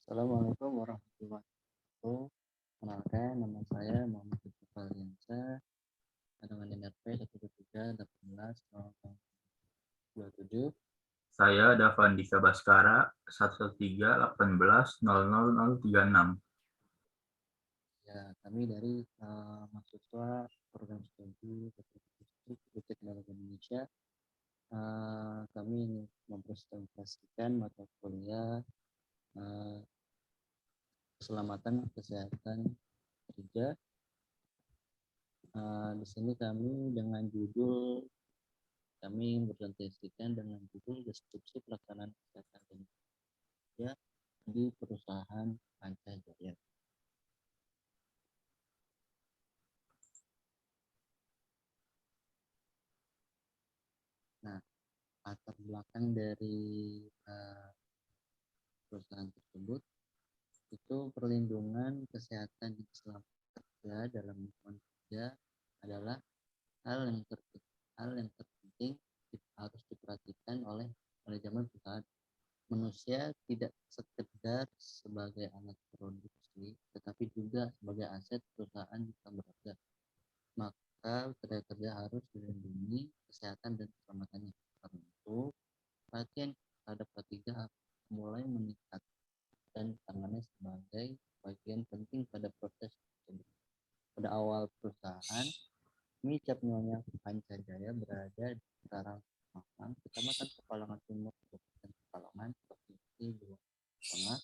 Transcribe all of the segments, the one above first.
Assalamualaikum warahmatullahi wabarakatuh. Kenalkan, nama saya Muhammad Yusuf Aliansyah dengan NRP 173180027. Saya Davandika Baskara 113180036. Ya, kami dari mahasiswa program studi Teknik Teknologi Indonesia. Kami ingin mempresentasikan mata kuliah keselamatan kesehatan kerja. Di sini kami berpresentasikan dengan judul deskripsi pelaksanaan kesehatan kerja di perusahaan Pancajaya. Nah, latar belakang dari perusahaan tersebut itu perlindungan kesehatan dan keselamatan kerja dalam lingkungan kerja adalah hal yang terpenting harus diperhatikan oleh manajemen perusahaan. Manusia tidak sekedar sebagai alat produksi, tetapi juga sebagai aset perusahaan jika bekerja. Maka tenaga kerja harus dilindungi kesehatan dan keselamatannya. Karena itu, perhatian terhadap ketiga mulai meningkat dan tangannya sebagai bagian penting pada proses tersebut. Pada awal perusahaan, Mi Cap Nyonya Pancajaya berada di Karangpalang, Kecamatan Pekalongan Timur, Kabupaten Pekalongan, Provinsi Jawa Tengah.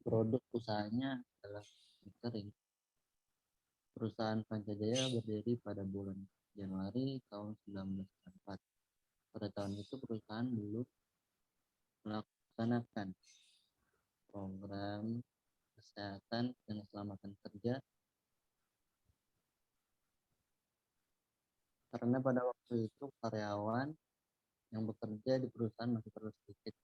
Produk usahanya adalah mie kering. Perusahaan Pancajaya berdiri pada bulan Januari tahun 1994. Pada tahun itu perusahaan belum melaksanakan program kesehatan dan keselamatan kerja karena pada waktu itu karyawan yang bekerja di perusahaan masih terlalu sedikit.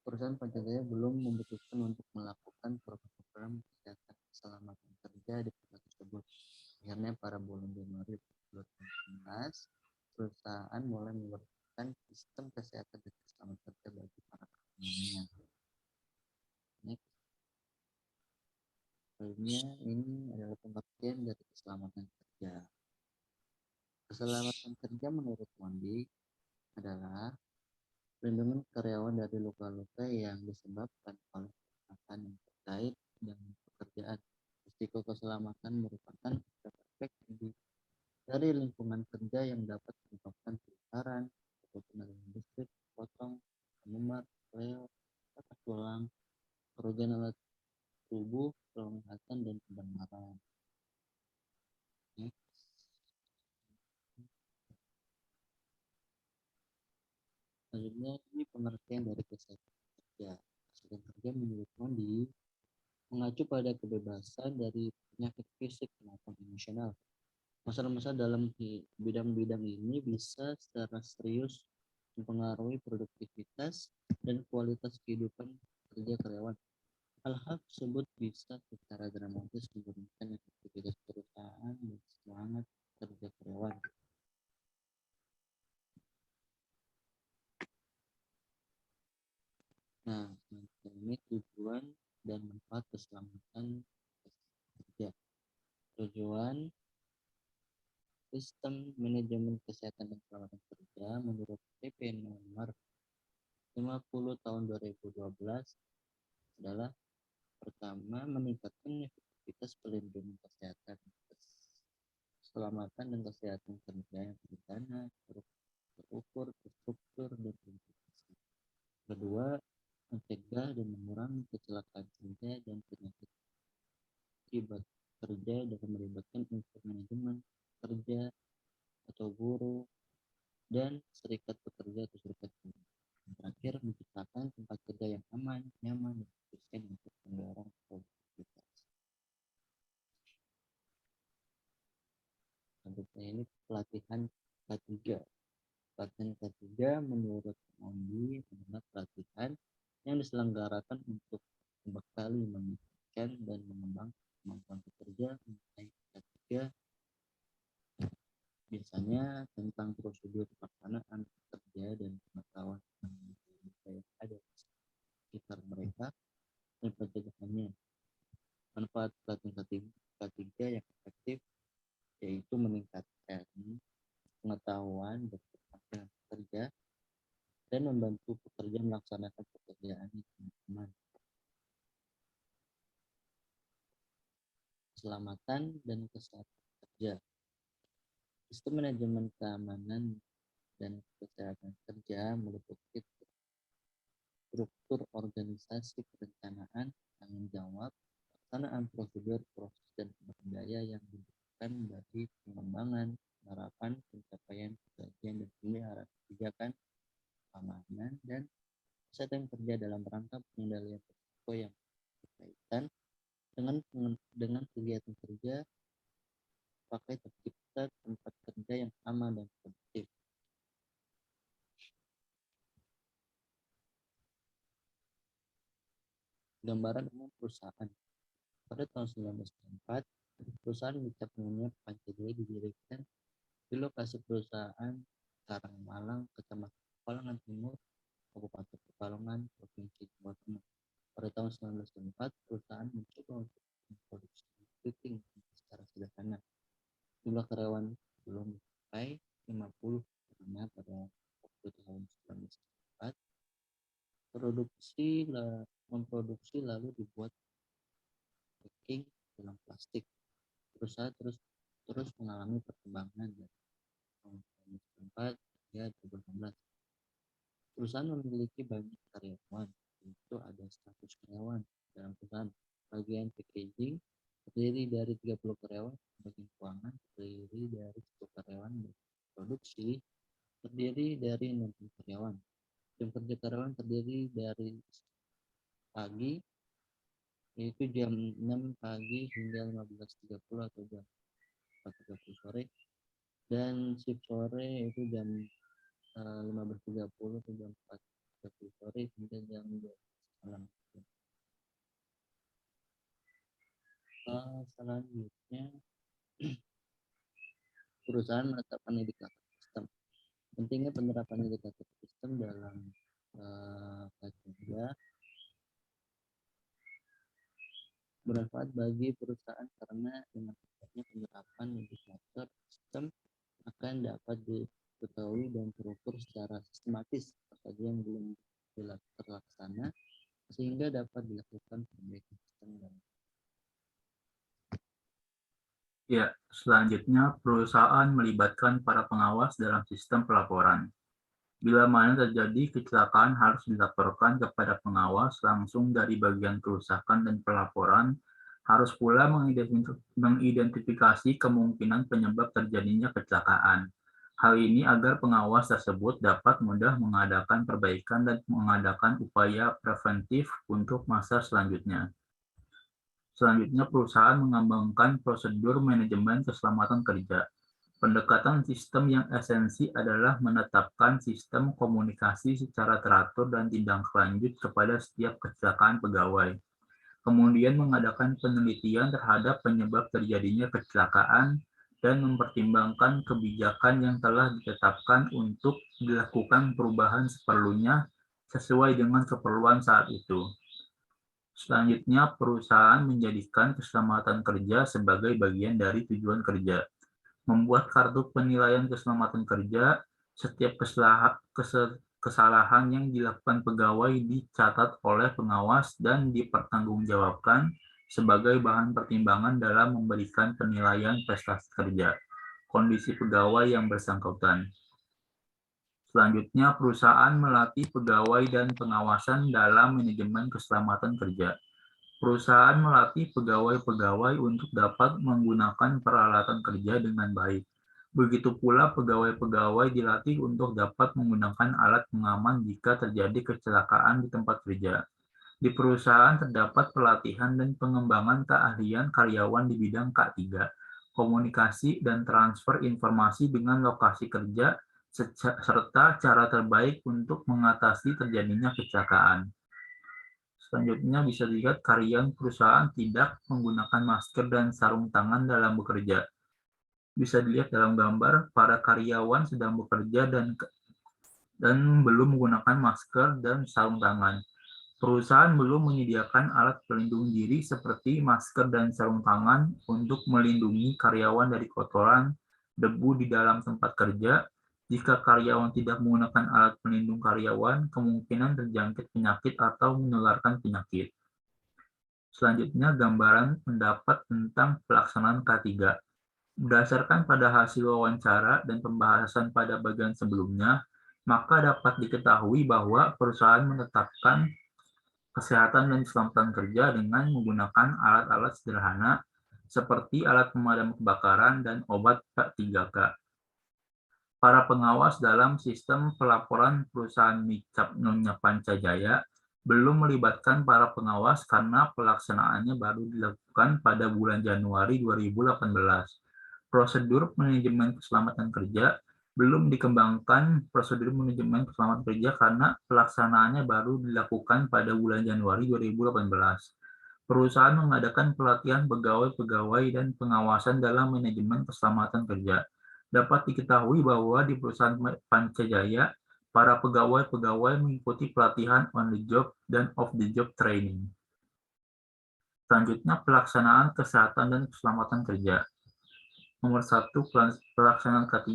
Perusahaan Pancajaya belum memutuskan untuk melakukan program kesehatan keselamatan kerja di perusahaan tersebut. Akhirnya pada bulan Januari 2019, perusahaan mulai memperlakukan sistem kesehatan dan keselamatan kerja bagi para karyawannya. Ini adalah pengertian dari keselamatan kerja. Keselamatan kerja menurut Mondi adalah perlindungan karyawan dari luka-luka yang disebabkan oleh kejahatan yang terkait dengan pekerjaan. Risiko keselamatan merupakan efek dari lingkungan kerja yang dapat menyebabkan kebakaran, kebakaran listrik, potong, memar, rel, patah tulang, kerugian alat tubuh, kelelahan dan kebenaran. Selanjutnya ini pengertian dari kesehatan kerja. Kesehatan kerja menurut Mondi mengacu pada kebebasan dari penyakit fisik maupun emosional. Masalah-masalah dalam bidang-bidang ini bisa secara serius mempengaruhi produktivitas dan kualitas kehidupan kerja karyawan. Hal-hal tersebut bisa secara dramatis menurunkan efektivitas perusahaan dan semangat kerja karyawan. Nah, ini tujuan dan manfaat keselamatan kerja. Tujuan sistem manajemen kesehatan dan keselamatan kerja menurut PP nomor 50 tahun 2012 adalah pertama, meningkatkan efektivitas pelindungan kesehatan, keselamatan dan kesehatan kerja yang berencana, terukur, terstruktur, dan terintegrasi. Kedua, mencegah dan mengurangi kecelakaan kerja dan penyakit akibat kerja dengan melibatkan unsur manajemen kerja atau buruh dan serikat pekerja atau serikat buruh. Terakhir, menciptakan tempat kerja yang aman, nyaman, dan efisien untuk mendorong produktivitas. Selanjutnya ini pelatihan K3. Pelatihan K3 menurut Mondi adalah pelatihan yang diselenggarakan untuk membekali, meningkatkan, dan mengembangkan kemampuan pekerja mengenai K3, biasanya tentang prosedur pelaksanaan kerja dan pengetahuan yang ada di sekitar mereka, dan membantu pekerja melaksanakan pekerjaannya dengan aman. Keselamatan dan kesehatan kerja. Sistem manajemen keamanan dan kesehatan kerja meliputi struktur organisasi perencanaan, tanggung jawab, pelaksanaan prosedur, proses, dan sumber daya yang dibutuhkan bagi pengembangan, penerapan, pencapaian, pengkajian, dan pemeliharaan kebijakan, keamanan, dan kesehatan kerja dalam rangka pengendalian risiko yang berkaitan dengan kegiatan kerja pakai tercipta tempat kerja yang aman dan produktif. Gambaran umum perusahaan. Pada tahun 1994, perusahaan Micak Dunia Pancasila didirikan di lokasi perusahaan Karangmalang, Kecamatan Pekalongan Timur, Kabupaten Pekalongan, Provinsi Jawa Tengah. Pada tahun 1994, perusahaan mencoba untuk memproduksi kepiting secara sederhana. Jumlah karyawan belum mencapai 50 karena pada waktu tahun 1994 memproduksi lalu dibuat packing dalam plastik. Perusahaan terus mengalami perkembangan dari tahun 2004 hingga 2016. Perusahaan memiliki banyak karyawan, yaitu ada 100 karyawan dalam perusahaan. Bagian packaging terdiri dari 30 karyawan, bagian keuangan terdiri dari 10 karyawan, produksi terdiri dari 60 karyawan. Jam kerja karyawan terdiri dari pagi, yaitu jam 6 pagi hingga 15.30 atau jam 4.30 sore, dan shift sore yaitu jam 15.30 atau jam 4.30 sore hingga jam 12 malam. Selanjutnya, perusahaan menetapkan indikator sistem. Pentingnya penerapan indikator sistem dalam kerja bermanfaat bagi perusahaan karena dengan adanya penerapan indikator sistem akan dapat diketahui dan terukur secara sistematis apa saja yang belum terlaksana sehingga dapat dilakukan perbaikan sistem. Ya, selanjutnya perusahaan melibatkan para pengawas dalam sistem pelaporan. Bila mana terjadi kecelakaan harus dilaporkan kepada pengawas langsung dari bagian kerusakan dan pelaporan, harus pula mengidentifikasi kemungkinan penyebab terjadinya kecelakaan. Hal ini agar pengawas tersebut dapat mudah mengadakan perbaikan dan mengadakan upaya preventif untuk masa selanjutnya. Selanjutnya, perusahaan mengembangkan prosedur manajemen keselamatan kerja. Pendekatan sistem yang esensi adalah menetapkan sistem komunikasi secara teratur dan tindak lanjut kepada setiap kecelakaan pegawai. Kemudian mengadakan penelitian terhadap penyebab terjadinya kecelakaan dan mempertimbangkan kebijakan yang telah ditetapkan untuk dilakukan perubahan seperlunya sesuai dengan keperluan saat itu. Selanjutnya, perusahaan menjadikan keselamatan kerja sebagai bagian dari tujuan kerja. Membuat kartu penilaian keselamatan kerja, setiap kesalahan yang dilakukan pegawai dicatat oleh pengawas dan dipertanggungjawabkan sebagai bahan pertimbangan dalam memberikan penilaian prestasi kerja, kondisi pegawai yang bersangkutan. Selanjutnya, perusahaan melatih pegawai dan pengawasan dalam manajemen keselamatan kerja. Perusahaan melatih pegawai-pegawai untuk dapat menggunakan peralatan kerja dengan baik. Begitu pula pegawai-pegawai dilatih untuk dapat menggunakan alat pengaman jika terjadi kecelakaan di tempat kerja. Di perusahaan terdapat pelatihan dan pengembangan keahlian karyawan di bidang K3, komunikasi dan transfer informasi dengan lokasi kerja, serta cara terbaik untuk mengatasi terjadinya kecelakaan. Selanjutnya bisa dilihat karyawan perusahaan tidak menggunakan masker dan sarung tangan dalam bekerja. Bisa dilihat dalam gambar, para karyawan sedang bekerja dan belum menggunakan masker dan sarung tangan. Perusahaan belum menyediakan alat pelindung diri seperti masker dan sarung tangan untuk melindungi karyawan dari kotoran, debu di dalam tempat kerja, Jika karyawan tidak menggunakan alat pelindung karyawan, kemungkinan terjangkit penyakit atau menularkan penyakit. Selanjutnya, gambaran pendapat tentang pelaksanaan K3. Berdasarkan pada hasil wawancara dan pembahasan pada bagian sebelumnya, maka dapat diketahui bahwa perusahaan menetapkan kesehatan dan keselamatan kerja dengan menggunakan alat-alat sederhana seperti alat pemadam kebakaran dan obat P3K. Para pengawas dalam sistem pelaporan perusahaan Micap Nyonya Pancajaya belum melibatkan para pengawas karena pelaksanaannya baru dilakukan pada bulan Januari 2018. Prosedur manajemen keselamatan kerja belum dikembangkan prosedur manajemen keselamatan kerja karena pelaksanaannya baru dilakukan pada bulan Januari 2018. Perusahaan mengadakan pelatihan pegawai-pegawai dan pengawasan dalam manajemen keselamatan kerja. Dapat diketahui bahwa di perusahaan Pancajaya, para pegawai-pegawai mengikuti pelatihan on the job dan off the job training. Selanjutnya, pelaksanaan kesehatan dan keselamatan kerja. Nomor 1, pelaksanaan K3,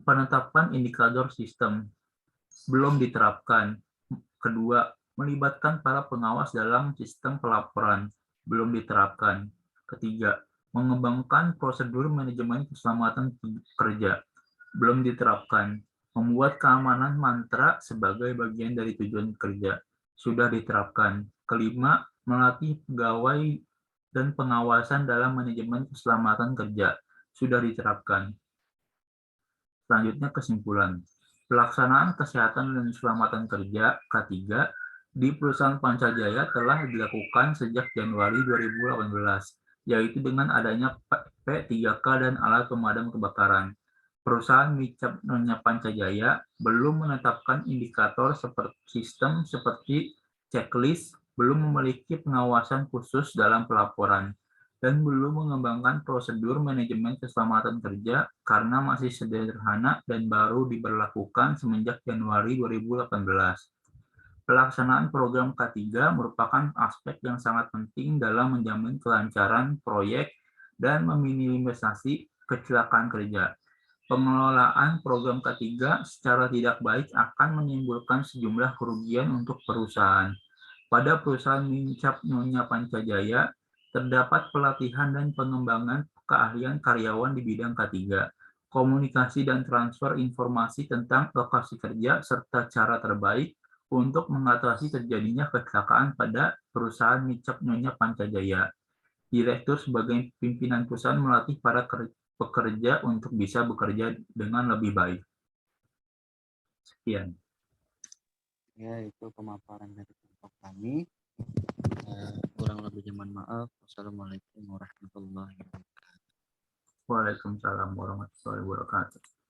penetapan indikator sistem belum diterapkan. Kedua, melibatkan para pengawas dalam sistem pelaporan belum diterapkan. Ketiga, mengembangkan prosedur manajemen keselamatan kerja belum diterapkan. Membuat keamanan mantra sebagai bagian dari tujuan kerja sudah diterapkan. Kelima, melatih pegawai dan pengawasan dalam manajemen keselamatan kerja sudah diterapkan. Selanjutnya kesimpulan. Pelaksanaan kesehatan dan keselamatan kerja K3 di perusahaan Pancajaya telah dilakukan sejak Januari 2018, yaitu dengan adanya P3K dan alat pemadam kebakaran. Perusahaan Micap Nyonya Pancajaya belum menetapkan indikator sistem seperti checklist, belum memiliki pengawasan khusus dalam pelaporan, dan belum mengembangkan prosedur manajemen keselamatan kerja karena masih sederhana dan baru diberlakukan semenjak Januari 2018. Pelaksanaan program K3 merupakan aspek yang sangat penting dalam menjamin kelancaran proyek dan meminimalisasi kecelakaan kerja. Pengelolaan program K3 secara tidak baik akan menimbulkan sejumlah kerugian untuk perusahaan. Pada perusahaan Micap Nyonya Pancajaya, terdapat pelatihan dan pengembangan keahlian karyawan di bidang K3, komunikasi dan transfer informasi tentang lokasi kerja, serta cara terbaik untuk mengatasi terjadinya kecelakaan pada perusahaan Micap Nyonya Pancajaya. Direktur sebagai pimpinan perusahaan melatih para pekerja untuk bisa bekerja dengan lebih baik. Sekian. Ya, itu pemaparan dari kelompok kami. Kurang lebihnya mohon maaf. Wassalamualaikum warahmatullahi wabarakatuh. Waalaikumsalam warahmatullahi wabarakatuh.